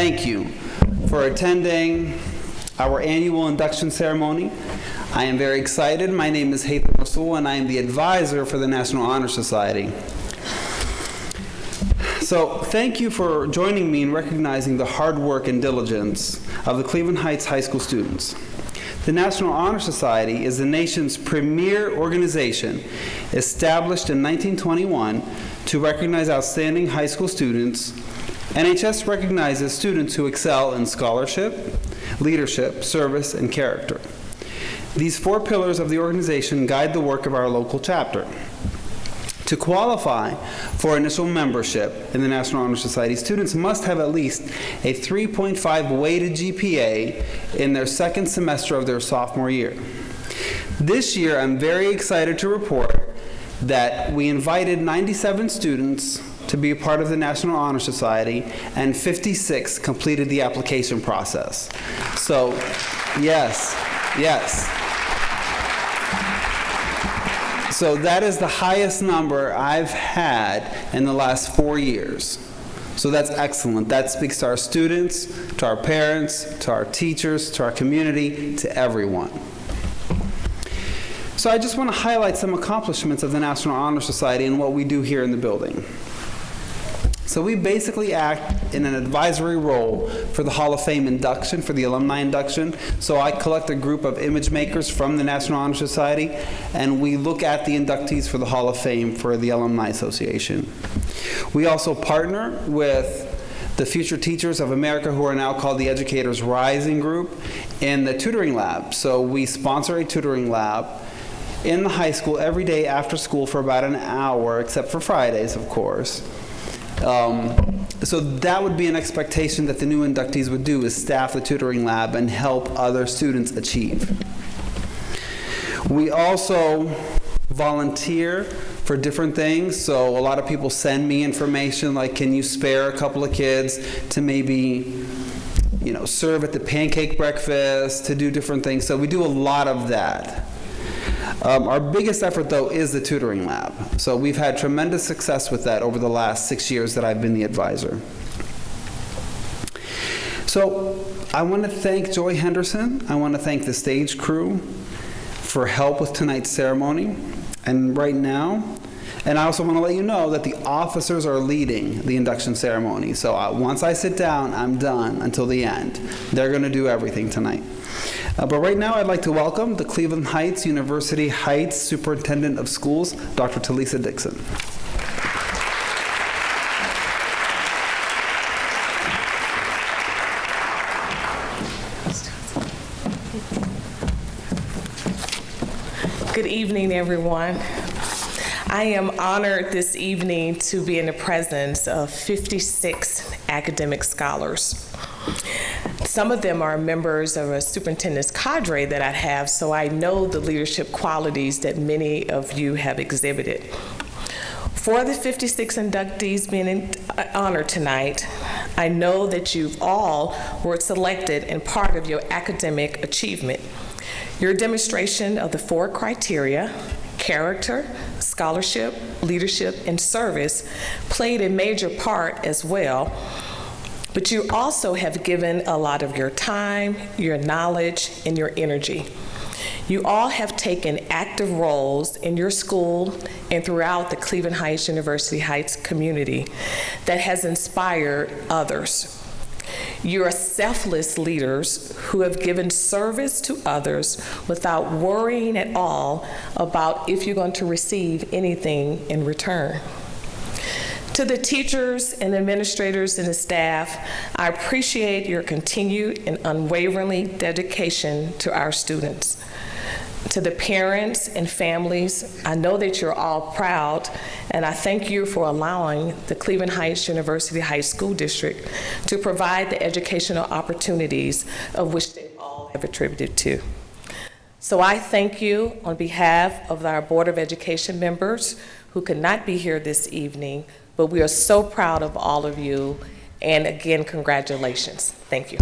Thank you for attending our annual induction ceremony. I am very excited. My name is Haitham Rasul, and I am the advisor for the National Honor Society. So thank you for joining me in recognizing the hard work and diligence of the Cleveland Heights High School students. The National Honor Society is the nation's premier organization established in 1921 to recognize outstanding high school students. NHS recognizes students who excel in scholarship, leadership, service, and character. These 4 pillars of the organization guide the work of our local chapter. To qualify for initial membership in the National Honor Society, students must have at least a 3.5 weighted GPA in their second semester of their sophomore year. This year, I'm very excited to report that we invited 97 students to be a part of the National Honor Society, and 56 completed the application process. So, yes. So that is the highest number I've had in the last 4 years. So that's excellent. That speaks to our students, to our parents, to our teachers, to our community, to everyone. So I just want to highlight some accomplishments of the National Honor Society and what we do here in the building. So we basically act in an advisory role for the Hall of Fame induction, for the alumni induction. So I collect a group of image makers from the National Honor Society, and we look at the inductees for the Hall of Fame for the Alumni Association. We also partner with the Future Teachers of America, who are now called the Educators Rising Group, in the tutoring lab. So we sponsor a tutoring lab in the high school every day after school for about an hour, except for Fridays, of course. So that would be an expectation that the new inductees would do, is staff the tutoring lab and help other students achieve. We also volunteer for different things. So a lot of people send me information like, can you spare a couple of kids to maybe, serve at the pancake breakfast, to do different things. So we do a lot of that. Our biggest effort, though, is the tutoring lab. So we've had tremendous success with that over the last 6 years that I've been the advisor. So I want to thank Joy Henderson. I want to thank the stage crew for help with tonight's ceremony. And right now, and I also want to let you know that the officers are leading the induction ceremony. So once I sit down, I'm done until the end. They're going to do everything tonight. But right now, I'd like to welcome the Cleveland Heights University Heights Superintendent of Schools, Dr. Talisa Dixon. Good evening, everyone. I am honored this evening to be in the presence of 56 academic scholars. Some of them are members of a superintendent's cadre that I have, so I know the leadership qualities that many of you have exhibited. For the 56 inductees being honored tonight, I know that you've all were selected in part of your academic achievement. Your demonstration of the 4 criteria, character, scholarship, leadership, and service, played a major part as well. But you also have given a lot of your time, your knowledge, and your energy. You all have taken active roles in your school and throughout the Cleveland Heights University Heights community that has inspired others. You are selfless leaders who have given service to others without worrying at all about if you're going to receive anything in return. To the teachers and administrators and the staff, I appreciate your continued and unwavering dedication to our students. To the parents and families, I know that you're all proud, and I thank you for allowing the Cleveland Heights University High School District to provide the educational opportunities of which they all have attributed to. So I thank you on behalf of our Board of Education members who could not be here this evening, but we are so proud of all of you, and again, congratulations. Thank you.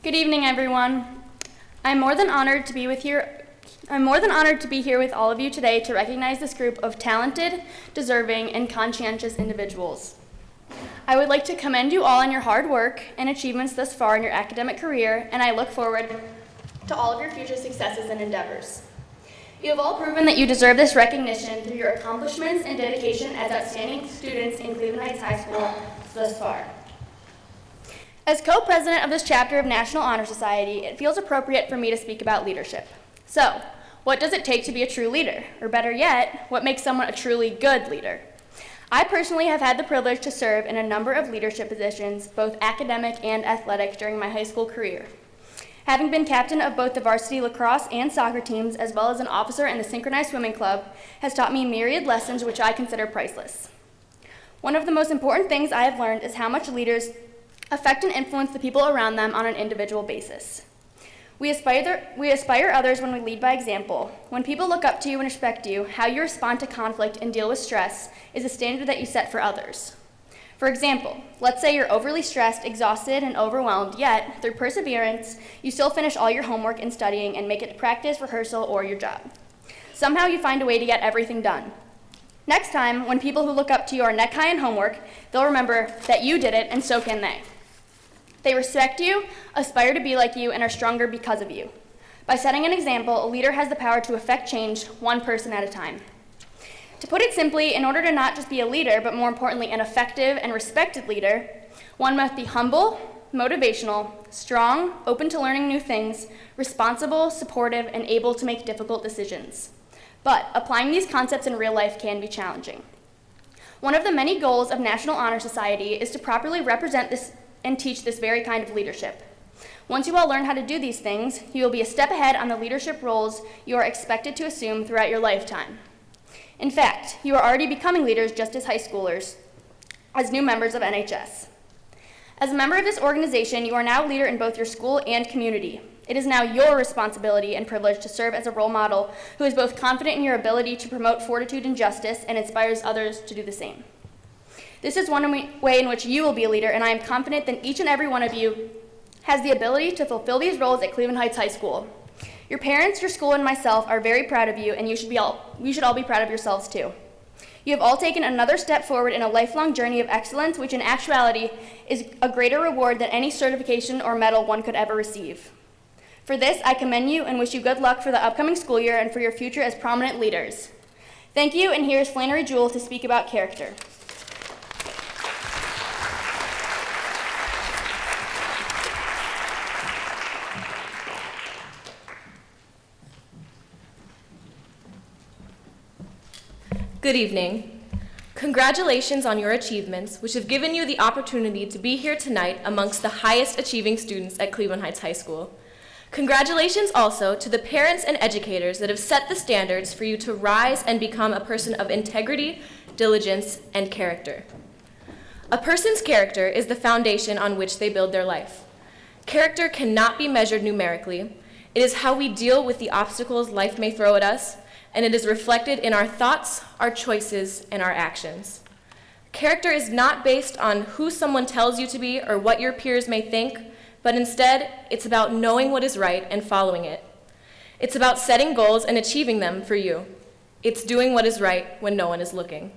Good evening, everyone. I'm more than honored to be here with all of you today to recognize this group of talented, deserving, and conscientious individuals. I would like to commend you all on your hard work and achievements thus far in your academic career, and I look forward to all of your future successes and endeavors. You have all proven that you deserve this recognition through your accomplishments and dedication as outstanding students in Cleveland Heights High School thus far. As co-president of this chapter of National Honor Society, it feels appropriate for me to speak about leadership. So, what does it take to be a true leader? Or better yet, what makes someone a truly good leader? I personally have had the privilege to serve in a number of leadership positions, both academic and athletic, during my high school career. Having been captain of both the varsity lacrosse and soccer teams, as well as an officer in the synchronized swimming club, has taught me myriad lessons which I consider priceless. One of the most important things I have learned is how much leaders affect and influence the people around them on an individual basis. We aspire others when we lead by example. When people look up to you and respect you, how you respond to conflict and deal with stress is a standard that you set for others. For example, let's say you're overly stressed, exhausted, and overwhelmed, yet, through perseverance, you still finish all your homework and studying and make it to practice, rehearsal, or your job. Somehow you find a way to get everything done. Next time, when people who look up to you are neck high in homework, they'll remember that you did it, and so can they. They respect you, aspire to be like you, and are stronger because of you. By setting an example, a leader has the power to affect change one person at a time. To put it simply, in order to not just be a leader, but more importantly, an effective and respected leader, one must be humble, motivational, strong, open to learning new things, responsible, supportive, and able to make difficult decisions. But applying these concepts in real life can be challenging. One of the many goals of National Honor Society is to properly represent this and teach this very kind of leadership. Once you all learn how to do these things, you will be a step ahead on the leadership roles you are expected to assume throughout your lifetime. In fact, you are already becoming leaders just as high schoolers, as new members of NHS. As a member of this organization, you are now a leader in both your school and community. It is now your responsibility and privilege to serve as a role model who is both confident in your ability to promote fortitude and justice and inspires others to do the same. This is one way in which you will be a leader, and I am confident that each and every one of you has the ability to fulfill these roles at Cleveland Heights High School. Your parents, your school, and myself are very proud of you, and you should all be proud of yourselves too. You have all taken another step forward in a lifelong journey of excellence, which in actuality is a greater reward than any certification or medal one could ever receive. For this, I commend you and wish you good luck for the upcoming school year and for your future as prominent leaders. Thank you, and here's Flannery Jewell to speak about character. Good evening. Congratulations on your achievements, which have given you the opportunity to be here tonight amongst the highest achieving students at Cleveland Heights High School. Congratulations also to the parents and educators that have set the standards for you to rise and become a person of integrity, diligence, and character. A person's character is the foundation on which they build their life. Character cannot be measured numerically. It is how we deal with the obstacles life may throw at us, and it is reflected in our thoughts, our choices, and our actions. Character is not based on who someone tells you to be or what your peers may think, but instead, it's about knowing what is right and following it. It's about setting goals and achieving them for you. It's doing what is right when no one is looking.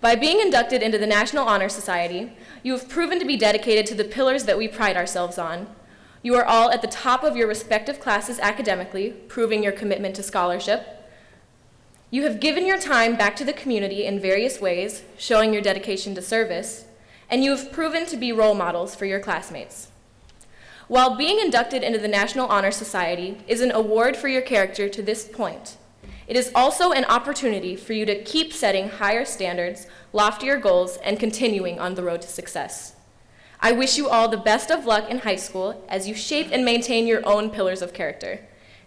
By being inducted into the National Honor Society, you have proven to be dedicated to the pillars that we pride ourselves on. You are all at the top of your respective classes academically, proving your commitment to scholarship. You have given your time back to the community in various ways, showing your dedication to service, and you have proven to be role models for your classmates. While being inducted into the National Honor Society is an award for your character to this point, it is also an opportunity for you to keep setting higher standards, loftier goals, and continuing on the road to success. I wish you all the best of luck in high school as you shape and maintain your own pillars of character.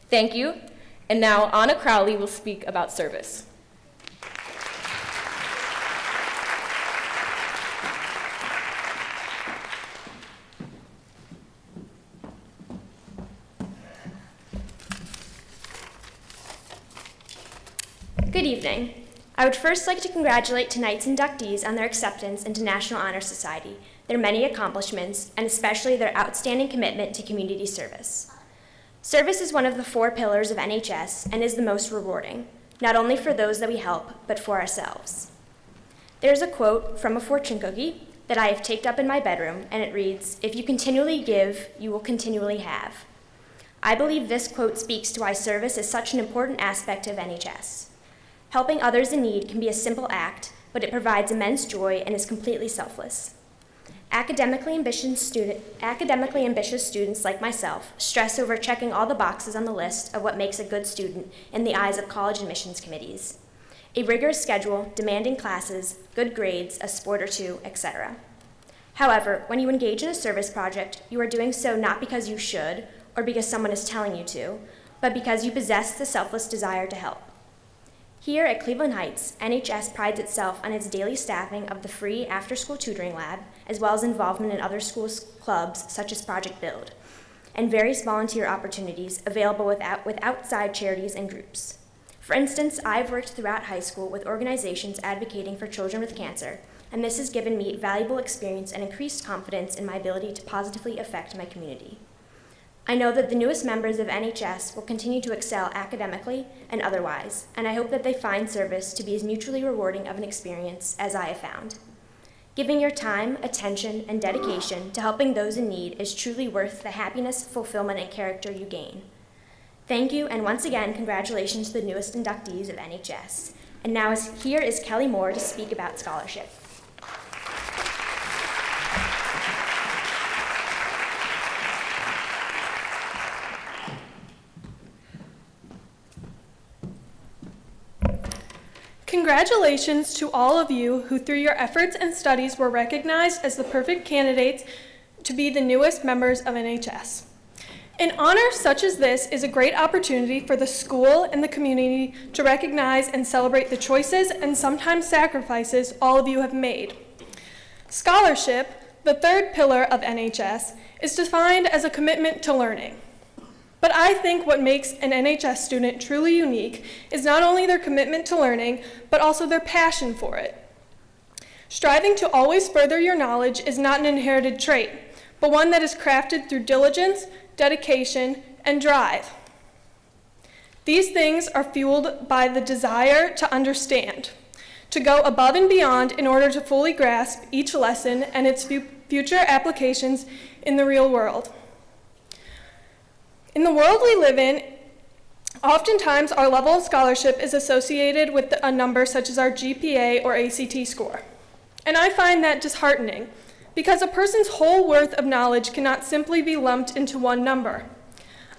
Thank you. And now, Anna Crowley will speak about service. Good evening. I would first like to congratulate tonight's inductees on their acceptance into National Honor Society. their many accomplishments, and especially their outstanding commitment to community service. Service is one of the 4 pillars of NHS and is the most rewarding, not only for those that we help, but for ourselves. There's a quote from a fortune cookie that I have taped up in my bedroom, and it reads, "If you continually give, you will continually have." I believe this quote speaks to why service is such an important aspect of NHS. Helping others in need can be a simple act, but it provides immense joy and is completely selfless. Academically ambitious students like myself stress over checking all the boxes on the list of what makes a good student in the eyes of college admissions committees. A rigorous schedule, demanding classes, good grades, a sport or two, etc. However, when you engage in a service project, you are doing so not because you should or because someone is telling you to, but because you possess the selfless desire to help. Here at Cleveland Heights, NHS prides itself on its daily staffing of the free after-school tutoring lab, as well as involvement in other schools' clubs such as Project Build, and various volunteer opportunities available with outside charities and groups. For instance, I've worked throughout high school with organizations advocating for children with cancer, and this has given me valuable experience and increased confidence in my ability to positively affect my community. I know that the newest members of NHS will continue to excel academically and otherwise, and I hope that they find service to be as mutually rewarding of an experience as I have found. Giving your time, attention, and dedication to helping those in need is truly worth the happiness, fulfillment, and character you gain. Thank you, and once again, congratulations to the newest inductees of NHS. And now here is Kelly Moore to speak about scholarship. Congratulations to all of you who through your efforts and studies were recognized as the perfect candidates to be the newest members of NHS. An honor such as this is a great opportunity for the school and the community to recognize and celebrate the choices and sometimes sacrifices all of you have made. Scholarship, the 3rd pillar of NHS, is defined as a commitment to learning. But I think what makes an NHS student truly unique is not only their commitment to learning, but also their passion for it. Striving to always further your knowledge is not an inherited trait, but one that is crafted through diligence, dedication, and drive. These things are fueled by the desire to understand, to go above and beyond in order to fully grasp each lesson and its future applications in the real world. In the world we live in, oftentimes our level of scholarship is associated with a number such as our GPA or ACT score. And I find that disheartening because a person's whole worth of knowledge cannot simply be lumped into one number.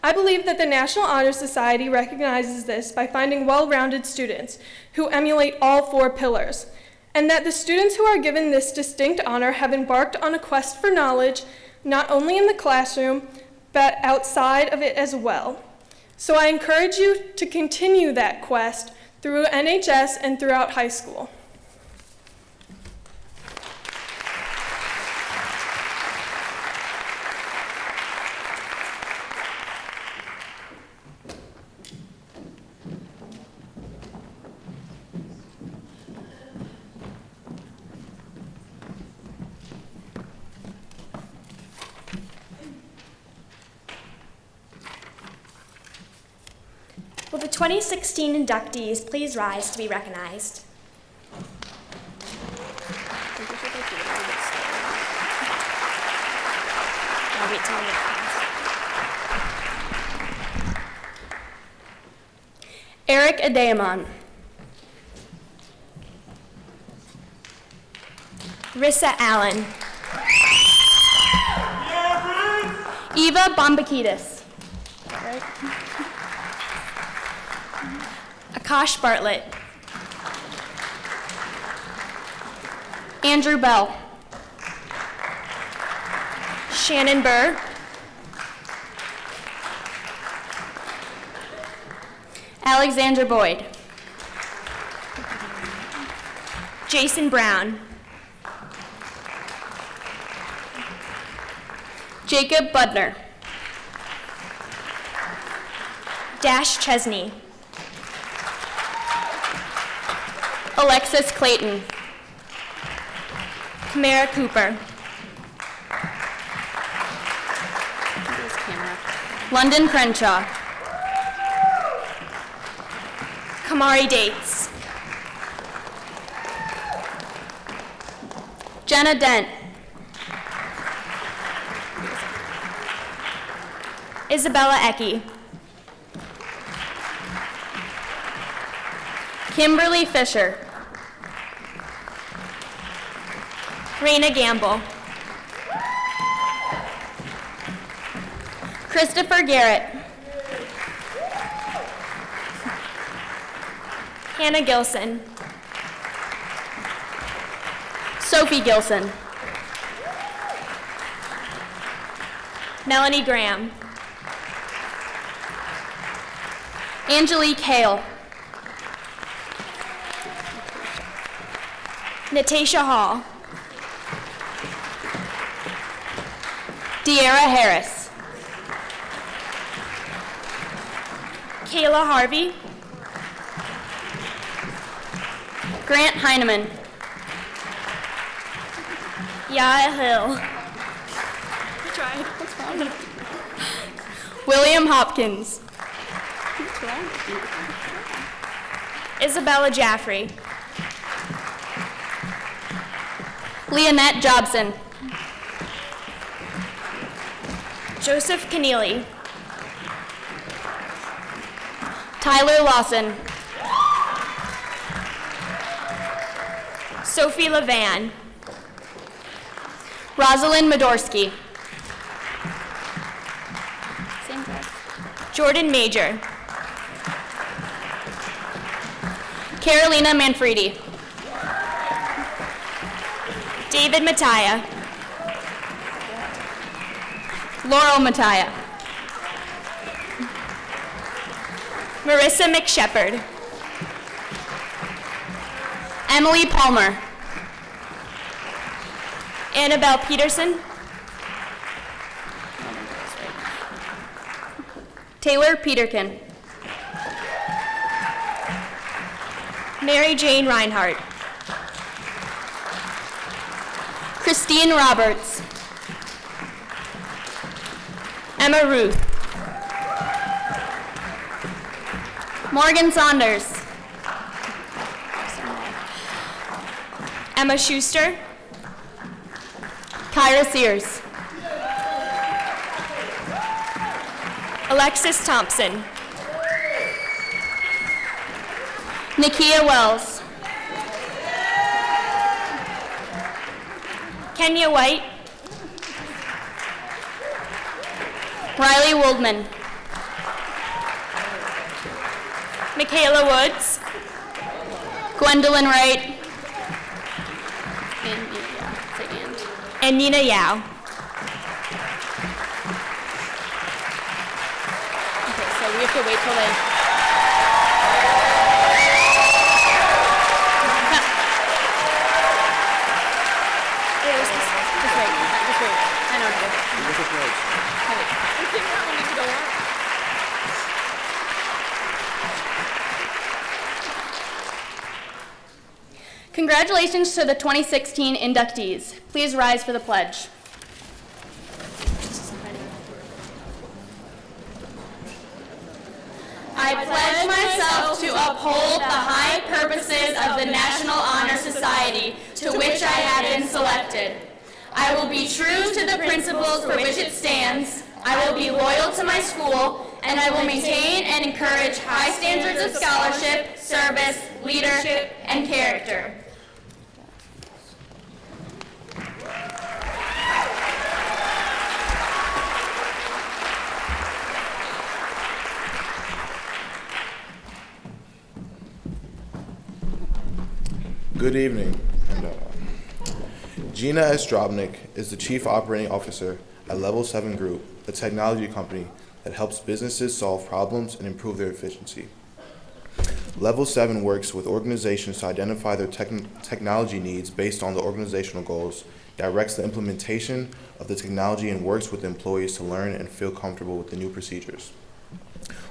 I believe that the National Honor Society recognizes this by finding well-rounded students who emulate all 4 pillars, and that the students who are given this distinct honor have embarked on a quest for knowledge not only in the classroom, but outside of it as well. So I encourage you to continue that quest through NHS and throughout high school. Will the 2016 inductees please rise to be recognized? I'll wait till I get past. Eric Adeamon. Rissa Allen. Eva Bombakidis. Akash Bartlett. Andrew Bell. Shannon Burr. Alexandra Boyd. Jason Brown. Jacob Budner. Dash Chesney. Alexis Clayton. Kamara Cooper. London Crenshaw. Kamari Dates. Jenna Dent. Isabella Ecke. Kimberly Fisher. Raina Gamble. Christopher Garrett. Hannah Gilson. Sophie Gilson. Melanie Graham. Angelique Hale. Natasha Hall. De'Ara Harris. Kayla Harvey. Grant Heineman. Yaya Hill. William Hopkins. Isabella Jaffrey. Leonette Jobson. Joseph Keneally. Tyler Lawson. Sophie Levan. Rosalind Medorsky. Jordan Major. Carolina Manfredi. David Mattia. Laurel Mattia. Marissa McShepard. Emily Palmer. Annabelle Peterson. Taylor Peterkin. Mary Jane Reinhardt. Christine Roberts. Emma Ruth. Morgan Saunders. Emma Schuster. Kyra Sears. Alexis Thompson. Nakia Wells. Kenya White. Riley Wildman. Michaela Woods. Gwendolyn Wright. And Nina Yao. Okay, so we have to wait till they... Just wait. I know what to do. Congratulations to the 2016 inductees. Please rise for the pledge. I pledge myself to uphold the high purposes of the National Honor Society to which I have been selected. I will be true to the principles for which it stands. I will be loyal to my school, and I will maintain and encourage high standards of scholarship, service, leadership, and character. Good evening. Gina S. Drobnick is the Chief Operating Officer at Level 7 Group, a technology company that helps businesses solve problems and improve their efficiency. Level 7 works with organizations to identify their technology needs based on the organizational goals, directs the implementation of the technology, and works with employees to learn and feel comfortable with the new procedures.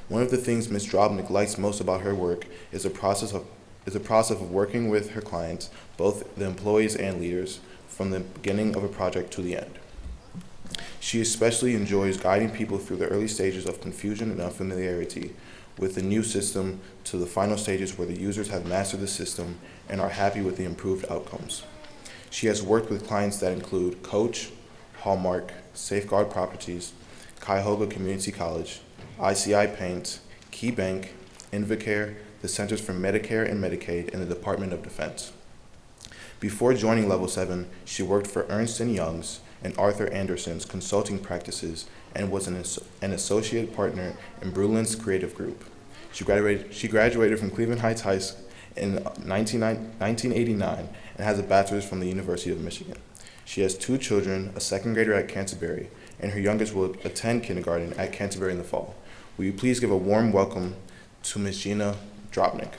One of the things Ms. Drobnick likes most about her work is the process of working with her clients, both the employees and leaders, from the beginning of a project to the end. She especially enjoys guiding people through the early stages of confusion and unfamiliarity with the new system to the final stages where the users have mastered the system and are happy with the improved outcomes. She has worked with clients that include Coach, Hallmark, Safeguard Properties, Cuyahoga Community College, ICI Paint, Key Bank, Invacare, the Centers for Medicare and Medicaid, and the Department of Defense. Before joining Level 7, she worked for Ernst & Young's and Arthur Andersen's consulting practices and was an associate partner in Brulin's Creative Group. She graduated from Cleveland Heights High School in 1989 and has a bachelor's from the University of Michigan. She has 2 children, a second grader at Canterbury, and her youngest will attend kindergarten at Canterbury in the fall. Will you please give a warm welcome to Ms. Gina Drobnick.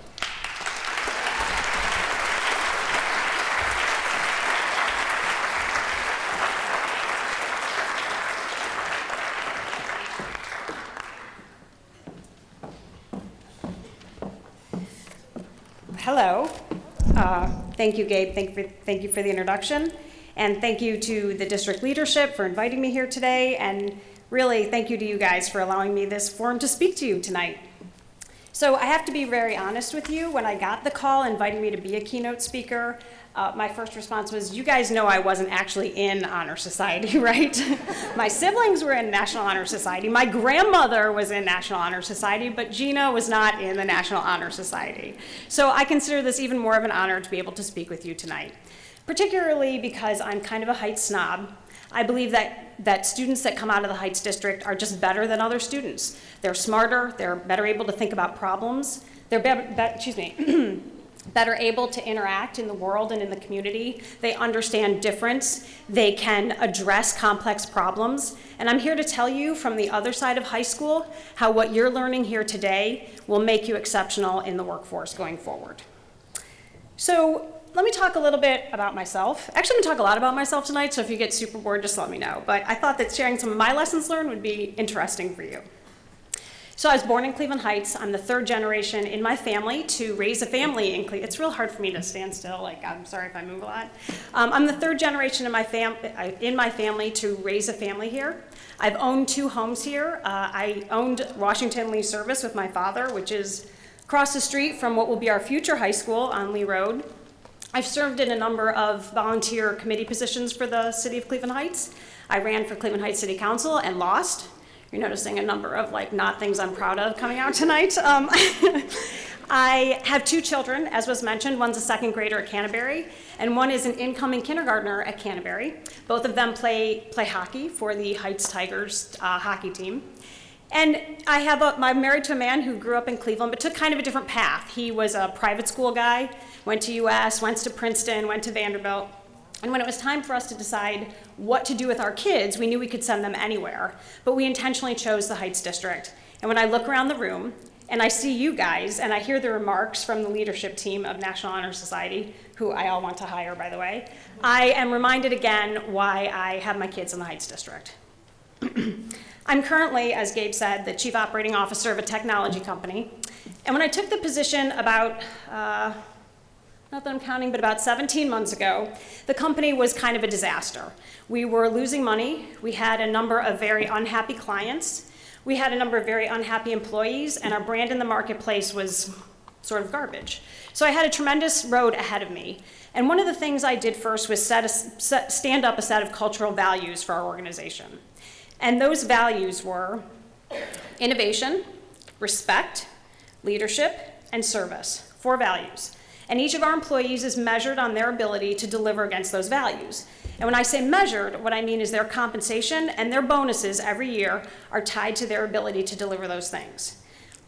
Hello. Thank you, Gabe. Thank you for the introduction. And thank you to the district leadership for inviting me here today. And really, thank you to you guys for allowing me this forum to speak to you tonight. So I have to be very honest with you. When I got the call inviting me to be a keynote speaker, my first response was, you guys know I wasn't actually in Honor Society, right? My siblings were in National Honor Society. My grandmother was in National Honor Society, but Gina was not in the National Honor Society. So I consider this even more of an honor to be able to speak with you tonight, particularly because I'm kind of a Heights snob. I believe that students that come out of the Heights District are just better than other students. They're smarter, they're better able to think about problems, they're better able to interact in the world and in the community. They understand difference. They can address complex problems. And I'm here to tell you from the other side of high school how what you're learning here today will make you exceptional in the workforce going forward. So let me talk a little bit about myself. Actually, I'm going to talk a lot about myself tonight, so if you get super bored, just let me know. But I thought that sharing some of my lessons learned would be interesting for you. So I was born in Cleveland Heights. I'm the 3rd generation in my family to raise a family in Cleveland. It's real hard for me to stand still. Like, I'm sorry if I move a lot. I'm the 3rd generation in my family to raise a family here. I've owned 2 homes here. I owned Washington Lee Service with my father, which is across the street from what will be our future high school on Lee Road. I've served in a number of volunteer committee positions for the city of Cleveland Heights. I ran for Cleveland Heights City Council and lost. You're noticing a number of not things I'm proud of coming out tonight. I have 2 children, as was mentioned. One's a 2nd grader at Canterbury, and one is an incoming kindergartner at Canterbury. Both of them play hockey for the Heights Tigers hockey team. And I'm married to a man who grew up in Cleveland, but took kind of a different path. He was a private school guy, went to US, went to Princeton, went to Vanderbilt. And when it was time for us to decide what to do with our kids, we knew we could send them anywhere, but we intentionally chose the Heights District. And when I look around the room and I see you guys and I hear the remarks from the leadership team of National Honor Society, who I all want to hire, by the way, I am reminded again why I have my kids in the Heights District. I'm currently, as Gabe said, the Chief Operating Officer of a technology company. And when I took the position about, not that I'm counting, but about 17 months ago, the company was kind of a disaster. We were losing money. We had a number of very unhappy clients. We had a number of very unhappy employees, and our brand in the marketplace was sort of garbage. So I had a tremendous road ahead of me. And one of the things I did first was stand up a set of cultural values for our organization. And those values were innovation, respect, leadership, and service. 4 values. And each of our employees is measured on their ability to deliver against those values. And when I say measured, what I mean is their compensation and their bonuses every year are tied to their ability to deliver those things.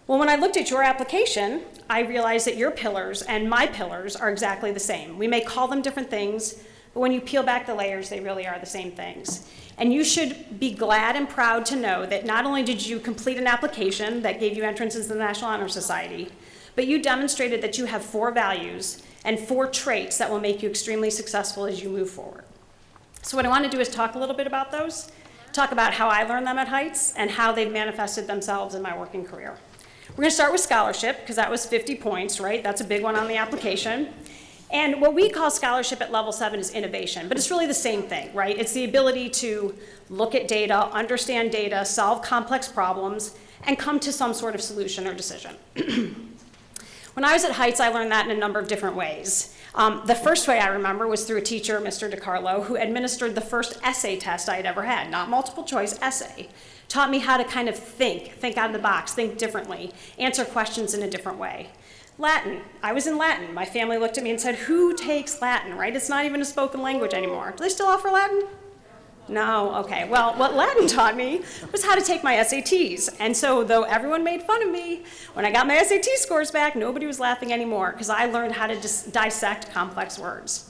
Well, when I looked at your application, I realized that your pillars and my pillars are exactly the same. We may call them different things, but when you peel back the layers, they really are the same things. And you should be glad and proud to know that not only did you complete an application that gave you entrance into the National Honor Society, but you demonstrated that you have 4 values and 4 traits that will make you extremely successful as you move forward. So what I want to do is talk a little bit about those, talk about how I learned them at Heights and how they've manifested themselves in my working career. We're going to start with scholarship because that was 50 points, right? That's a big one on the application. And what we call scholarship at level 7 is innovation, but it's really the same thing, right? It's the ability to look at data, understand data, solve complex problems, and come to some sort of solution or decision. When I was at Heights, I learned that in a number of different ways. The first way I remember was through a teacher, Mr. DiCarlo, who administered the first essay test I had ever had, not multiple choice, essay. Taught me how to kind of think out of the box, think differently, answer questions in a different way. Latin, I was in Latin. My family looked at me and said, who takes Latin, right? It's not even a spoken language anymore. Do they still offer Latin? No, okay. Well, what Latin taught me was how to take my SATs. And so though everyone made fun of me, when I got my SAT scores back, nobody was laughing anymore because I learned how to dissect complex words.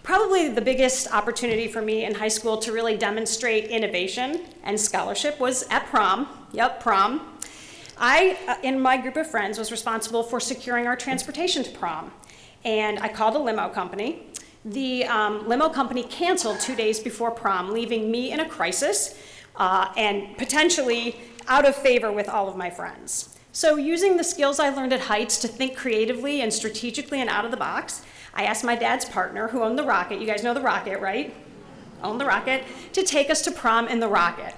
Probably the biggest opportunity for me in high school to really demonstrate innovation and scholarship was at prom. Yep, prom. I, in my group of friends, was responsible for securing our transportation to prom. And I called a limo company. The limo company canceled 2 days before prom, leaving me in a crisis and potentially out of favor with all of my friends. So using the skills I learned at Heights to think creatively and strategically and out of the box, I asked my dad's partner, who owned the Rocket, you guys know the Rocket, right? Owned the Rocket, to take us to prom in the Rocket.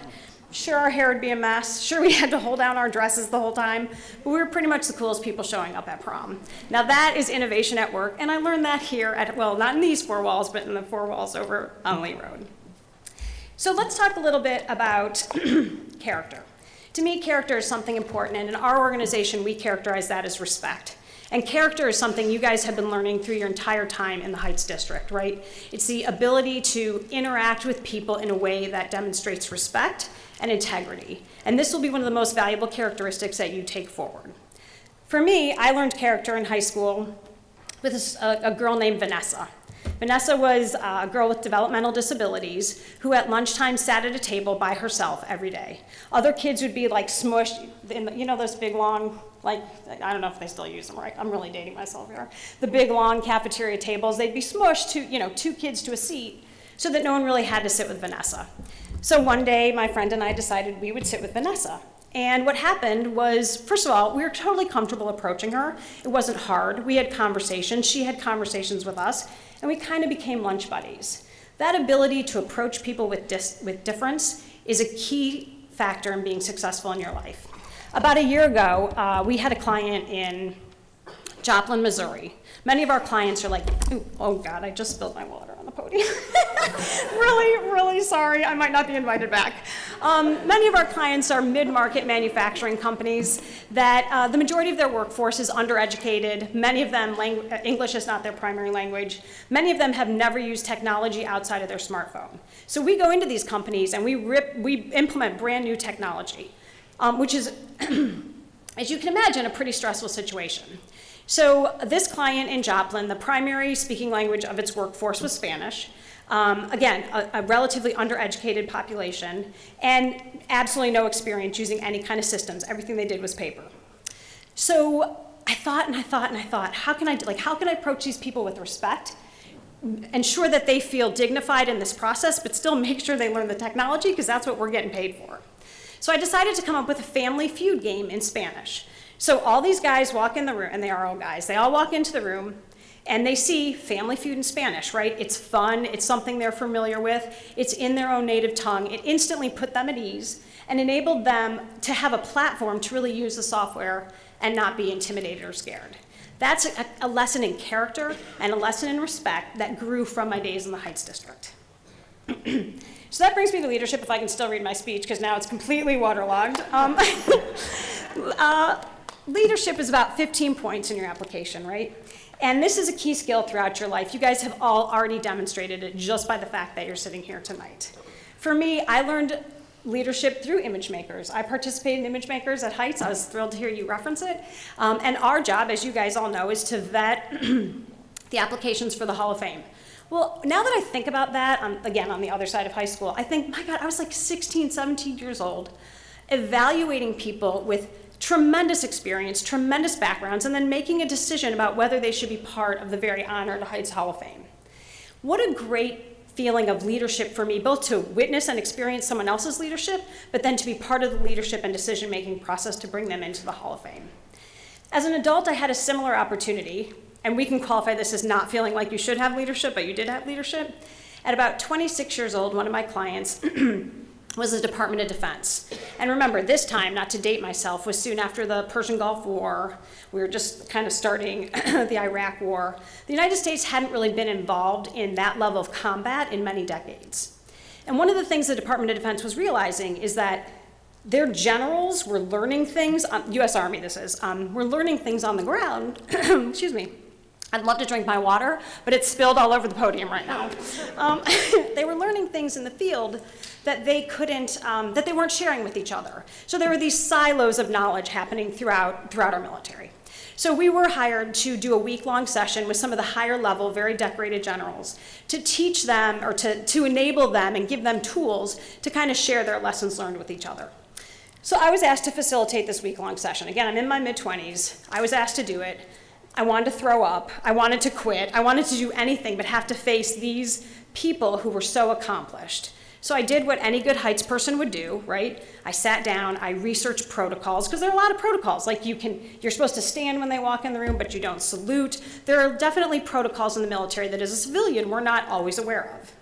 Sure, our hair would be a mess. Sure, we had to hold down our dresses the whole time, but we were pretty much the coolest people showing up at prom. Now that is innovation at work, and I learned that here at, well, not in these 4 walls, but in the 4 walls over on Lee Road. So let's talk a little bit about character. To me, character is something important, and in our organization, we characterize that as respect. And character is something you guys have been learning through your entire time in the Heights District, right? It's the ability to interact with people in a way that demonstrates respect and integrity. And this will be one of the most valuable characteristics that you take forward. For me, I learned character in high school with a girl named Vanessa. Vanessa was a girl with developmental disabilities who at lunchtime sat at a table by herself every day. Other kids would be like smushed in the, you know, those big long, like, I don't know if they still use them, right? I'm really dating myself here. The big long cafeteria tables, they'd be smushed to, you know, 2 kids to a seat so that no one really had to sit with Vanessa. So one day, my friend and I decided we would sit with Vanessa. And what happened was, first of all, we were totally comfortable approaching her. It wasn't hard. We had conversations. She had conversations with us. And we kind of became lunch buddies. That ability to approach people with difference is a key factor in being successful in your life. About a year ago, we had a client in Joplin, Missouri. Many of our clients are like, ooh, oh God, I just spilled my water on the podium. Really sorry, I might not be invited back. Many of our clients are mid-market manufacturing companies that the majority of their workforce is undereducated. Many of them, English is not their primary language. Many of them have never used technology outside of their smartphone. So we go into these companies and we implement brand new technology, which is, as you can imagine, a pretty stressful situation. So this client in Joplin, the primary speaking language of its workforce was Spanish. Again, a relatively undereducated population, and absolutely no experience using any kind of systems. Everything they did was paper. So I thought, how can I approach these people with respect, ensure that they feel dignified in this process, but still make sure they learn the technology, because that's what we're getting paid for. So I decided to come up with a family feud game in Spanish. So all these guys walk in the room, and they are all guys, they all walk into the room, and they see Family Feud in Spanish, right? It's fun, it's something they're familiar with, it's in their own native tongue. It instantly put them at ease and enabled them to have a platform to really use the software and not be intimidated or scared. That's a lesson in character and a lesson in respect that grew from my days in the Heights District. So that brings me to leadership, if I can still read my speech, because now it's completely waterlogged. Leadership is about 15 points in your application, right? And this is a key skill throughout your life. You guys have all already demonstrated it just by the fact that you're sitting here tonight. For me, I learned leadership through image makers. I participated in image makers at Heights. I was thrilled to hear you reference it. And our job, as you guys all know, is to vet the applications for the Hall of Fame. Well, now that I think about that, again, on the other side of high school, I think, my God, I was like 16, 17 years old, evaluating people with tremendous experience, tremendous backgrounds, and then making a decision about whether they should be part of the very honored Heights Hall of Fame. What a great feeling of leadership for me, both to witness and experience someone else's leadership, but then to be part of the leadership and decision-making process to bring them into the Hall of Fame. As an adult, I had a similar opportunity and we can qualify this as not feeling like you should have leadership, but you did have leadership. At about 26 years old, one of my clients was the Department of Defense. And remember, this time, not to date myself, was soon after the Persian Gulf War. We were just kind of starting the Iraq War. The United States hadn't really been involved in that level of combat in many decades. And one of the things the Department of Defense was realizing is that their generals were learning things, US Army this is, were learning things on the ground, excuse me. I'd love to drink my water, but it's spilled all over the podium right now. They were learning things in the field that they couldn't, that they weren't sharing with each other. So there were these silos of knowledge happening throughout our military. So we were hired to do a week-long session with some of the higher level, very decorated generals to teach them or to enable them and give them tools to kind of share their lessons learned with each other. So I was asked to facilitate this week-long session. Again, I'm in my mid-20s. I was asked to do it. I wanted to throw up. I wanted to quit. I wanted to do anything but have to face these people who were so accomplished. So I did what any good Heights person would do, right? I sat down, I researched protocols, because there are a lot of protocols. Like you're supposed to stand when they walk in the room, but you don't salute. There are definitely protocols in the military that as a civilian, we're not always aware of.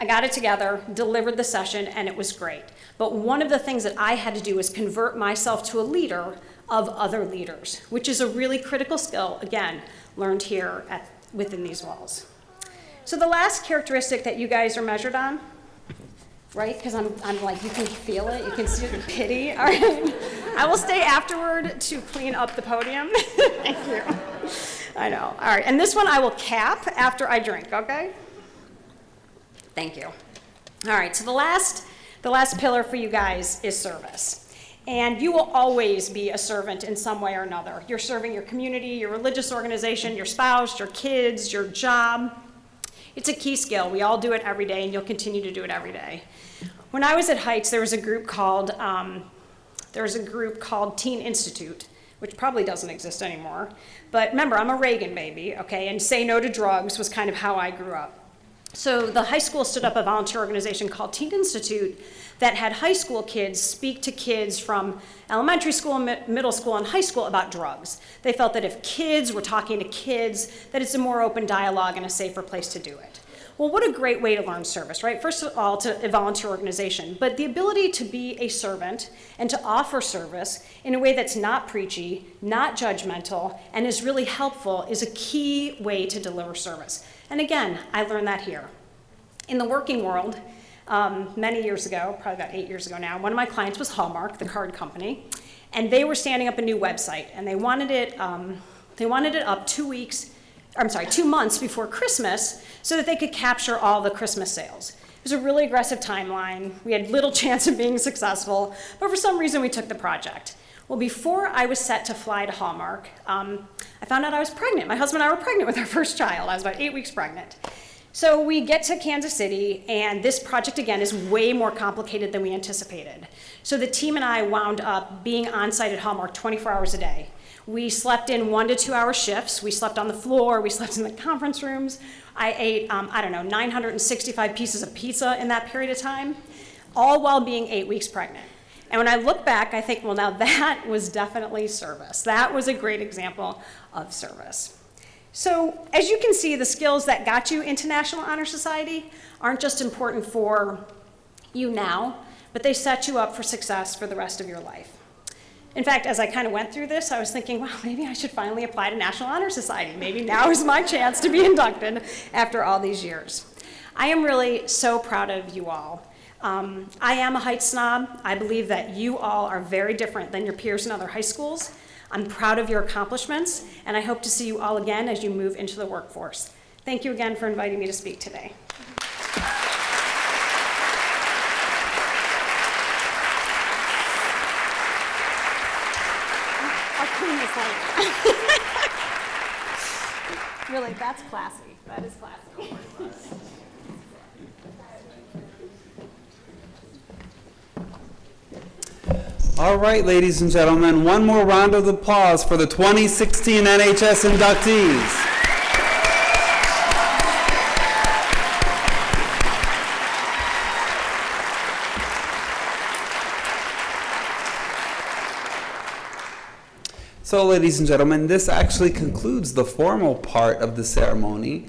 I got it together, delivered the session, and it was great. But one of the things that I had to do was convert myself to a leader of other leaders, which is a really critical skill, again, learned here within these walls. So the last characteristic that you guys are measured on, right? Because I'm like, you can feel it, you can see the pity. All right. I will stay afterward to clean up the podium. Thank you. I know. All right, and this one I will cap after I drink, okay? Thank you. All right, so the last pillar for you guys is service. And you will always be a servant in some way or another. You're serving your community, your religious organization, your spouse, your kids, your job. It's a key skill. We all do it every day, and you'll continue to do it every day. When I was at Heights, there was a group called Teen Institute, which probably doesn't exist anymore. But remember, I'm a Reagan baby, okay? And say no to drugs was kind of how I grew up. So the high school stood up a volunteer organization called Teen Institute that had high school kids speak to kids from elementary school, middle school, and high school about drugs. They felt that if kids were talking to kids, that it's a more open dialogue and a safer place to do it. Well, what a great way to learn service, right? First of all, to a volunteer organization, but the ability to be a servant and to offer service in a way that's not preachy, not judgmental, and is really helpful is a key way to deliver service. And again, I learned that here. In the working world, many years ago, probably about 8 years ago now, one of my clients was Hallmark, the card company, and they were standing up a new website, and they wanted it up 2 months before Christmas so that they could capture all the Christmas sales. It was a really aggressive timeline. We had little chance of being successful, but for some reason we took the project. Well, before I was set to fly to Hallmark, I found out I was pregnant. My husband and I were pregnant with our first child. I was about 8 weeks pregnant. So we get to Kansas City, and this project, again, is way more complicated than we anticipated. So the team and I wound up being on site at Hallmark 24 hours a day. We slept in 1 to 2 hour shifts. We slept on the floor. We slept in the conference rooms. I ate, 965 pieces of pizza in that period of time, all while being 8 weeks pregnant. And when I look back, I think, well, now that was definitely service. That was a great example of service. So as you can see, the skills that got you into National Honor Society aren't just important for you now, but they set you up for success for the rest of your life. In fact, as I kind of went through this, I was thinking, well, maybe I should finally apply to National Honor Society. Maybe now is my chance to be inducted after all these years. I am really so proud of you all. I am a Heights snob. I believe that you all are very different than your peers in other high schools. I'm proud of your accomplishments, and I hope to see you all again as you move into the workforce. Thank you again for inviting me to speak today. I'll clean this later. Really, that's classy. That is classy. All right, ladies and gentlemen, one more round of applause for the 2016 NHS inductees. So, ladies and gentlemen, this actually concludes the formal part of the ceremony.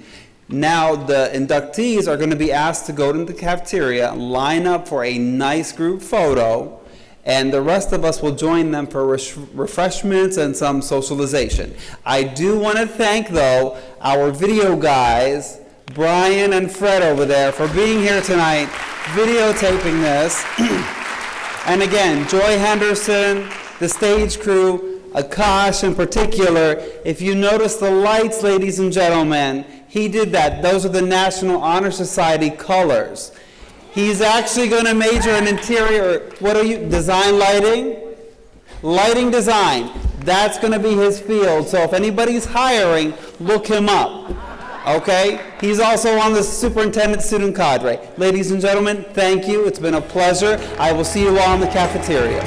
Now the inductees are going to be asked to go to the cafeteria, line up for a nice group photo, and the rest of us will join them for refreshments and some socialization. I do want to thank, though, our video guys, Brian and Fred over there, for being here tonight, videotaping this. And again, Joy Henderson, the stage crew, Akash in particular. If you notice the lights, ladies and gentlemen, he did that. Those are the National Honor Society colors. He's actually going to major in interior, design lighting? Lighting design. That's going to be his field. So if anybody's hiring, look him up. Okay? He's also on the superintendent student cadre. Ladies and gentlemen, thank you. It's been a pleasure. I will see you all in the cafeteria.